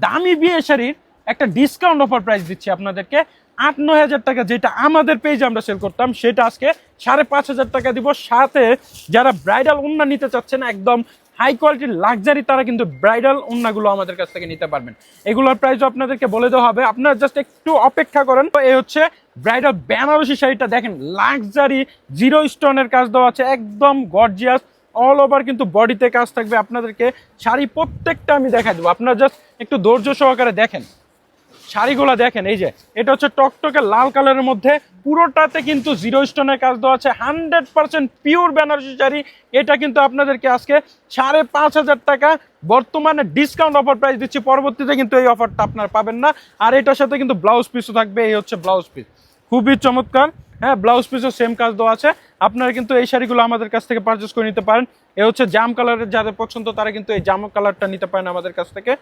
দামি বিয়ে শাড়ির একটা ডিসকাউন্ট অফার প্রাইস দিচ্ছি আপনাদেরকে। 8-9 হাজার টাকা যেটা আমাদের পেজে আমরা সেল করতাম সেটা আজকে 5,500 টাকা দিব। সাথে যারা ব্রাইডাল ওড়না নিতে চাচ্ছেন একদম হাই কোয়ালিটির লাক্সারি, তারা কিন্তু ব্রাইডাল ওড়নাগুলো আমাদের কাছ থেকে নিতে পারবেন। এগুলোর প্রাইসও আপনাদেরকে বলে দেওয়া হবে, আপনারা জাস্ট একটু অপেক্ষা করেন। তো এই হচ্ছে ব্রাইডাল বেনারসি শাড়িটা, দেখেন লাক্সারি জিরো স্টোনের কাজ দেওয়া আছে, একদম গর্জিয়াস, অল ওভার কিন্তু বডিতে কাজ থাকবে। আপনাদেরকে শাড়ি প্রত্যেকটা আমি দেখাই দেবো, আপনারা জাস্ট একটু ধৈর্য সহকারে দেখেন শাড়িগুলো দেখেন। এই যে এটা হচ্ছে টকটকে লাল কালারের মধ্যে, পুরোটাতে কিন্তু জিরো স্টোনের কাজ দেওয়া আছে, 100% পিওর বেনারসি শাড়ি। এটা কিন্তু আপনাদেরকে আজকে 5,500 টাকা বর্তমানে ডিসকাউন্ট অফার প্রাইস দিচ্ছি। পরবর্তীতে কিন্তু এই অফারটা আপনারা পাবেন না। আর এটার সাথে কিন্তু ব্লাউজ পিসও থাকবে। এই হচ্ছে ব্লাউজ পিস, খুবই চমৎকার। হ্যাঁ, ব্লাউজ পিসও সেম কাজ দেওয়া আছে। আপনারা কিন্তু এই শাড়িগুলো আমাদের কাছ থেকে পারচেস করে নিতে পারেন। এ হচ্ছে জাম কালারের, যাদের পছন্দ তারা কিন্তু এই জাম কালারটা নিতে পারেন আমাদের কাছ থেকে।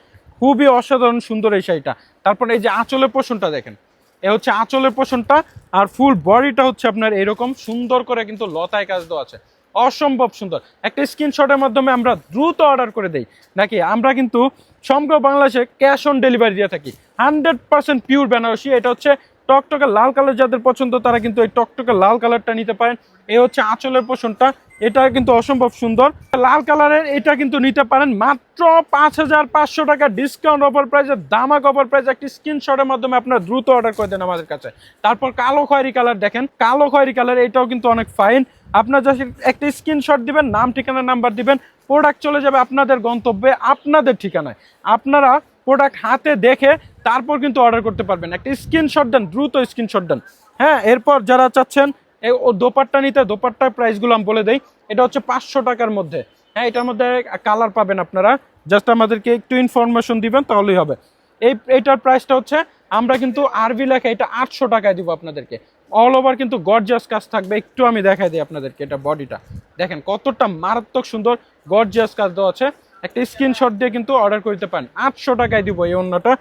খুবই অসাধারণ সুন্দর এই শাড়িটা। তারপরে এই যে আঁচলের পোষণটা দেখেন, এ হচ্ছে আঁচলের পোষণটা, আর ফুল বডিটা হচ্ছে আপনার এরকম সুন্দর করে কিন্তু লতায় কাজ দেওয়া আছে, অসম্ভব সুন্দর। একটা স্ক্রিনশটের মাধ্যমে আমরা দ্রুত অর্ডার করে দেই নাকি, আমরা কিন্তু সমগ্র বাংলাদেশে ক্যাশ অন ডেলিভারি দিয়ে থাকি। 100% পিওর বেনারসি। এটা হচ্ছে টকটকে লাল কালার, যাদের পছন্দ তারা কিন্তু এই টকটকে লাল কালারটা নিতে পারেন। এই হচ্ছে আঁচলের পোষণটা, এটা কিন্তু অসম্ভব সুন্দর লাল কালারের। এটা কিন্তু নিতে পারেন মাত্র 5,500 টাকা ডিসকাউন্ট অফার প্রাইসে, দামাক অফার প্রাইস। একটি স্ক্রিনশটের মাধ্যমে আপনারা দ্রুত অর্ডার করে দেন আমাদের কাছে। তারপর কালো খয়েরি কালার দেখেন, কালো খয়েরি কালার, এটাও কিন্তু অনেক ফাইন। আপনার জাস্ট একটা স্ক্রিনশট দিবেন, নাম ঠিকানা নাম্বার দিবেন, প্রোডাক্ট চলে যাবে আপনাদের গন্তব্যে, আপনাদের ঠিকানায়। আপনারা প্রোডাক্ট হাতে দেখে তারপর কিন্তু অর্ডার করতে পারবেন। একটা স্ক্রিনশট দেন, দ্রুত স্ক্রিনশট দেন। হ্যাঁ, এরপর যারা চাচ্ছেন এই দোপাট্টা নিতে, দোপাট্টার প্রাইসগুলো আমি বলে দেই। এটা হচ্ছে 500 টাকার মধ্যে। হ্যাঁ, এটার মধ্যে কালার পাবেন আপনারা, জাস্ট আমাদেরকে একটু ইনফরমেশন দিবেন তাহলেই হবে। এইটার প্রাইসটা হচ্ছে, আমরা কিন্তু আরবি লেখা, এটা 800 টাকায় দিব আপনাদেরকে। অল ওভার কিন্তু গর্জিয়াস কাজ থাকবে। একটু আমি দেখাই দিই আপনাদেরকে, এটা বডিটা দেখেন কতটা মারাত্মক সুন্দর গর্জিয়াস কাজ দেওয়া আছে। একটা স্ক্রিনশট দিয়ে কিন্তু অর্ডার করতে পারেন। 800 টাকায় দিব এই ওড়নাটা।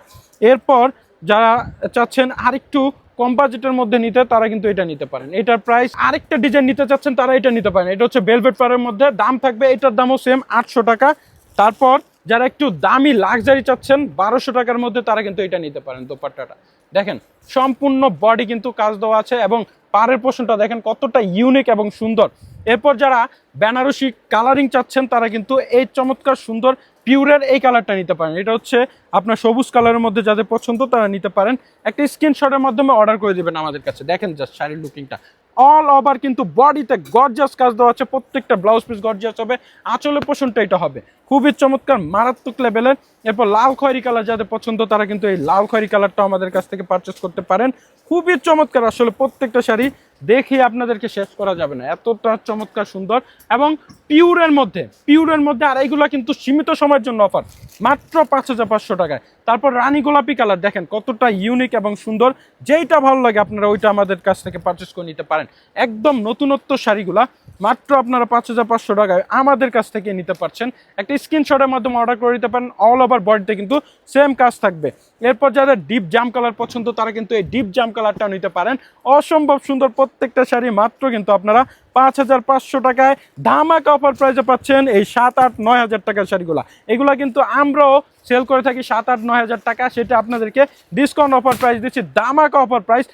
এরপর যারা চাচ্ছেন আরেকটু কম বাজেটের মধ্যে নিতে, তারা কিন্তু এটা নিতে পারেন। এটার প্রাইস, আরেকটা ডিজাইন নিতে চাচ্ছেন তারা এটা নিতে পারেন। এটা হচ্ছে ভেলভেট পাড়ের মধ্যে, দাম থাকবে, এটার দামও সেম 800 টাকা। তারপর যারা একটু দামি লাক্সারি চাচ্ছেন 1200 টাকার মধ্যে, তারা কিন্তু এটা নিতে পারেন। দোপাট্টাটা দেখেন সম্পূর্ণ বডি কিন্তু কাজ দেওয়া আছে, এবং পাড়ের পোষণটা দেখেন কতটা ইউনিক এবং সুন্দর। এরপর যারা বেনারসি কালারিং চাচ্ছেন, তারা কিন্তু এই চমৎকার সুন্দর পিউরের এই কালারটা নিতে পারেন। এটা হচ্ছে আপনার সবুজ কালারের মধ্যে, যাদের পছন্দ তারা নিতে পারেন। একটা স্ক্রিনশটের মাধ্যমে অর্ডার করে দিবেন আমাদের কাছে। দেখেন জাস্ট শাড়ির লুকিংটা, অল ওভার কিন্তু বডিতে গর্জিয়াস কাজ দেওয়া আছে, প্রত্যেকটা ব্লাউজ পিস গর্জিয়াস হবে। আঁচলের পোষণটা এটা হবে খুবই চমৎকার, মারাত্মক লেভেলের। এরপর লাল খয়েরি কালার, যাদের পছন্দ তারা কিন্তু এই লাল খয়েরি কালারটা আমাদের কাছ থেকে পারচেস করতে পারেন। খুবই চমৎকার, আসলে প্রত্যেকটা শাড়ি দেখে আপনাদেরকে শেষ করা যাবে না, এতটা চমৎকার সুন্দর এবং পিওরের মধ্যে। আর এইগুলো কিন্তু সীমিত সময়ের জন্য অফার, মাত্র 5,500 টাকায়। তারপর রানী গোলাপি কালার দেখেন কতটা ইউনিক এবং সুন্দর, যেইটা ভালো লাগে আপনারা ওইটা আমাদের কাছ থেকে পারচেস করে নিতে পারেন। একদম নতুনত্ব শাড়িগুলা মাত্র আপনারা 5,500 টাকায় আমাদের কাছ থেকে নিতে পারছেন। একটা স্ক্রিনশটের মাধ্যমে অর্ডার করে নিতে পারেন। অল ওভার বডিতে কিন্তু সেম কাজ থাকবে। এরপর যাদের ডিপ জাম কালার পছন্দ, তারা কিন্তু এই ডিপ জাম কালারটাও নিতে পারেন। অসম্ভব সুন্দর প্রত্যেকটা শাড়ি, মাত্র কিন্তু আপনারা 5,500 টাকায় ধামাকা অফার প্রাইসে পাচ্ছেন এই 7-8-9 হাজার টাকার শাড়িগুলা। এগুলা কিন্তু আমরাও সেল করে থাকি 7-8-9 হাজার টাকা, সেটা আপনাদেরকে ডিসকাউন্ট অফার প্রাইস দিচ্ছি, ধামাকা অফার প্রাইস।